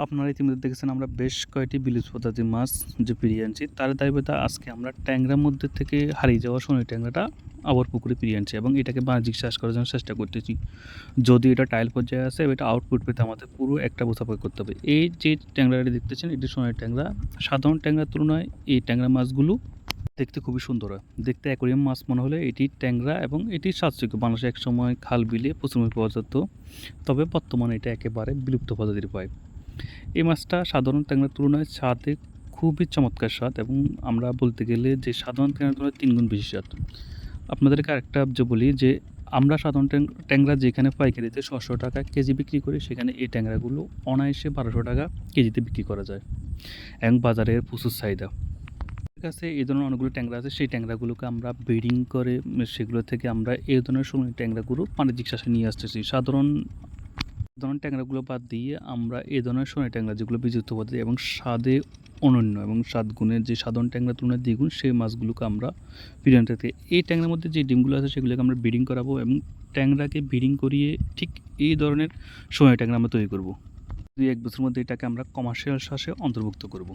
আপনারা ইতিমধ্যে দেখেছেন আমরা বেশ কয়েকটি বিলুপ্ত প্রজাতির মাছ যে ফিরিয়ে আনছি, তার দায়িত্বে আজকে আমরা ট্যাংরার মধ্যে থেকে হারিয়ে যাওয়া সোনালী ট্যাংরাটা আবার পুকুরে ফিরিয়ে আনছি এবং এটাকে বাণিজ্যিক চাষ করার জন্য চেষ্টা করতেছি। যদি এটা টাইল পর্যায়ে আছে, এটা আউটপুট পেতে আমাদের পুরো একটা বোঝাপড়া করতে হবে। এই যে ট্যাংরাটি দেখতেছেন, এটি সোনালী ট্যাংরা। সাধারণ ট্যাংরার তুলনায় এই ট্যাংরা মাছগুলো দেখতে খুবই সুন্দর হয়। দেখতে অ্যাকোরিয়াম মাছ মনে হলে এটি ট্যাংরা এবং এটি স্বাস্থ্যযোগ্য। বাংলাদেশে একসময় খাল বিলে প্রচুর পাওয়া যেত, তবে বর্তমানে এটা একেবারে বিলুপ্ত প্রজাতির পায়। এই মাছটা সাধারণ ট্যাংরার তুলনায় স্বাদে খুবই চমৎকার স্বাদ এবং আমরা বলতে গেলে যে সাধারণ ট্যাংরার তুলনায় 3 গুণ বেশি স্বাদ। আপনাদেরকে আরেকটা যে বলি যে আমরা সাধারণ ট্যাংরা যেখানে পাইকারিতে 600 টাকা কেজি বিক্রি করি, সেখানে এই ট্যাংরাগুলো অনায়াসে 1200 টাকা কেজিতে বিক্রি করা যায় এবং বাজারের প্রচুর চাহিদা। ঠিক আছে, এই ধরনের অনেকগুলো ট্যাংরা আছে। সেই ট্যাংরাগুলোকে আমরা ব্রিডিং করে সেগুলো থেকে আমরা এই ধরনের সোনালী ট্যাংরাগুলো বাণিজ্যিক চাষে নিয়ে আসতেছি। সাধারণ ট্যাংরাগুলো বাদ দিয়ে আমরা এই ধরনের সোনালী ট্যাংরা যেগুলো বিযুক্ত পদ্ধতি এবং স্বাদে অনন্য এবং স্বাদ গুণের যে সাধারণ ট্যাংরা তুলনায় দ্বিগুণ, সেই মাছগুলোকে আমরা বিরিয়ানি থেকে এই ট্যাংরার মধ্যে যে ডিমগুলো আছে সেগুলোকে আমরা ব্রিডিং করাবো এবং ট্যাংরাকে ব্রিডিং করিয়ে ঠিক এই ধরনের সোনালী ট্যাংরা আমরা তৈরি করব। 2-1 বছরের মধ্যে এটাকে আমরা কমার্শিয়াল চাষে অন্তর্ভুক্ত করব।